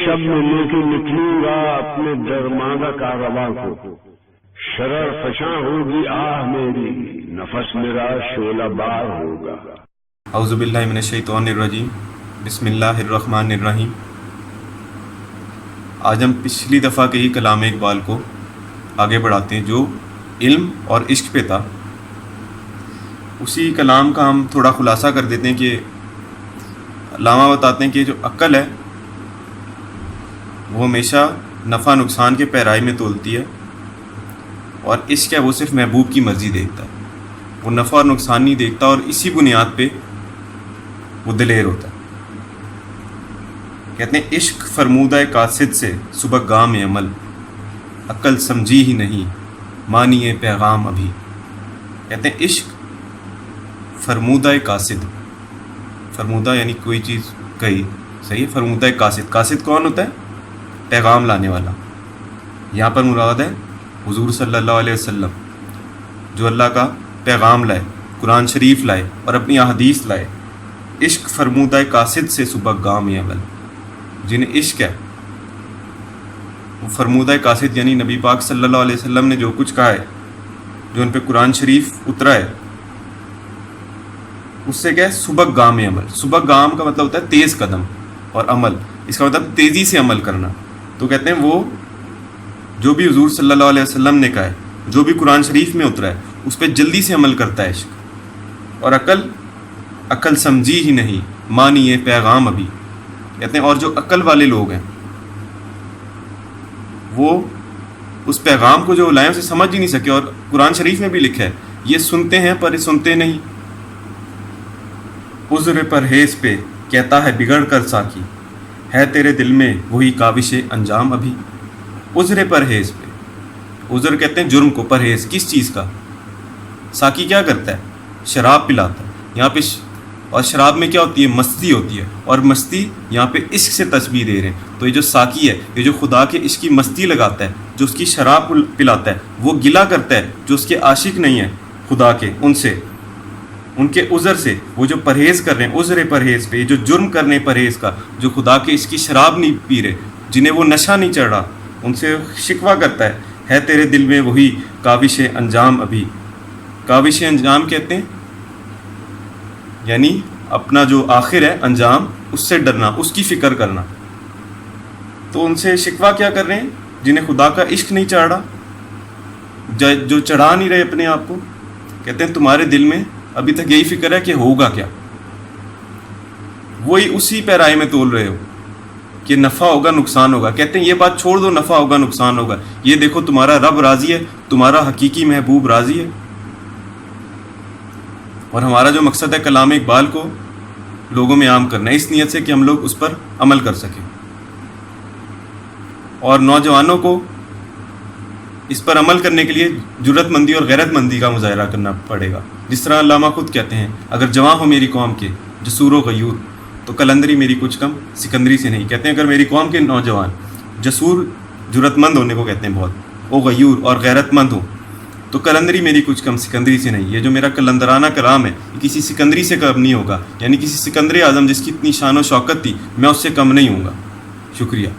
شب میں لے کے نکلوں گا اپنے درماندہ کارواں کو، شرر فشاں ہوگی آہ میری، نفس میرا شعلہ بار ہوگا۔ اعوذ باللہ من الشیطان الرجیم، بسم اللہ الرحمن الرحیم۔ آج ہم پچھلی دفعہ کے ہی کلام اقبال کو آگے بڑھاتے ہیں جو علم اور عشق پہ تھا۔ اسی کلام کا ہم تھوڑا خلاصہ کر دیتے ہیں کہ علامہ بتاتے ہیں کہ جو عقل ہے وہ ہمیشہ نفع نقصان کے پیرائی میں تولتی ہے، اور عشق ہے وہ صرف محبوب کی مرضی دیکھتا ہے، وہ نفع اور نقصان نہیں دیکھتا، اور اسی بنیاد پہ وہ دلیر ہوتا ہے۔ کہتے ہیں عشق فرمودہ قاصد سے صبح گام عمل، عقل سمجھی ہی نہیں مانیے پیغام ابھی۔ کہتے ہیں عشق فرمودہ قاصد، فرمودہ یعنی کوئی چیز کہی، صحیح ہے، فرمودہ قاصد، قاصد کون ہوتا ہے؟ پیغام لانے والا۔ یہاں پر مراد ہے حضور صلی اللہ علیہ وسلم، جو اللہ کا پیغام لائے، قرآن شریف لائے اور اپنی احادیث لائے۔ عشق فرمودہ قاصد سے صبح گام عمل، جنہیں عشق ہے وہ فرمودہ قاصد یعنی نبی پاک صلی اللہ علیہ وسلم نے جو کچھ کہا ہے، جو ان پہ قرآن شریف اترا ہے، اس سے کیا ہے؟ صبح گام عمل۔ صبح گام کا مطلب ہوتا ہے تیز قدم، اور عمل اس کا مطلب تیزی سے عمل کرنا۔ تو کہتے ہیں وہ جو بھی حضور صلی اللہ علیہ وسلم نے کہا ہے، جو بھی قرآن شریف میں اترا ہے، اس پہ جلدی سے عمل کرتا ہے عشق۔ اور عقل سمجھی ہی نہیں مانیے پیغام ابھی۔ کہتے ہیں اور جو عقل والے لوگ ہیں وہ اس پیغام کو جو لائیں اسے سمجھ ہی نہیں سکے، اور قرآن شریف میں بھی لکھا ہے یہ سنتے ہیں پر سنتے نہیں۔ عذر پرہیز پہ کہتا ہے بگڑ کر ساکی، ہے تیرے دل میں وہی کاوش انجام ابھی۔ عذر پرہیز پہ، عذر کہتے ہیں جرم کو، پرہیز کس چیز کا؟ ساکی کیا کرتا ہے؟ شراب پلاتا ہے یہاں پہ، اور شراب میں کیا ہوتی ہے؟ مستی ہوتی ہے، اور مستی یہاں پہ عشق سے تشبیہ دے رہے ہیں۔ تو یہ جو ساکی ہے، یہ جو خدا کے عشق کی مستی لگاتا ہے، جو اس کی شراب پلاتا ہے، وہ گلہ کرتا ہے جو اس کے عاشق نہیں ہیں خدا کے، ان سے، ان کے عذر سے۔ وہ جو پرہیز کر رہے ہیں عذر پرہیز پہ، جو جرم کرنے پرہیز کا، جو خدا کے عشق کی شراب نہیں پی رہے، جنہیں وہ نشہ نہیں چڑھ رہا، ان سے شکوہ کرتا ہے تیرے دل میں وہی کاوش انجام ابھی۔ کاوش انجام کہتے ہیں یعنی اپنا جو آخر ہے انجام، اس سے ڈرنا، اس کی فکر کرنا۔ تو ان سے شکوہ کیا کر رہے ہیں؟ جنہیں خدا کا عشق نہیں چڑھ رہا، جو چڑھا نہیں رہے اپنے آپ کو۔ کہتے ہیں تمہارے دل میں ابھی تک یہی فکر ہے کہ ہوگا کیا، وہی اسی پیرائی میں تول رہے ہو کہ نفع ہوگا نقصان ہوگا۔ کہتے ہیں یہ بات چھوڑ دو، نفع ہوگا نقصان ہوگا، یہ دیکھو تمہارا رب راضی ہے، تمہارا حقیقی محبوب راضی ہے۔ اور ہمارا جو مقصد ہے کلام اقبال کو لوگوں میں عام کرنا ہے، اس نیت سے کہ ہم لوگ اس پر عمل کر سکیں، اور نوجوانوں کو اس پر عمل کرنے کے لیے جرت مندی اور غیرت مندی کا مظاہرہ کرنا پڑے گا۔ جس طرح علامہ خود کہتے ہیں اگر جواں ہو میری قوم کے جسور و غیور تو قلندری میری کچھ کم سکندری سے نہیں۔ کہتے ہیں اگر میری قوم کے نوجوان جسور، جرت مند ہونے کو کہتے ہیں بہت، او غیور اور غیرت مند ہوں، تو قلندری میری کچھ کم سکندری سے نہیں۔ یہ جو میرا قلندرانہ کلام ہے یہ کسی سکندری سے کم نہیں ہوگا، یعنی کسی سکندر اعظم جس کی اتنی شان و شوکت تھی، میں اس سے کم نہیں ہوں گا۔ شکریہ۔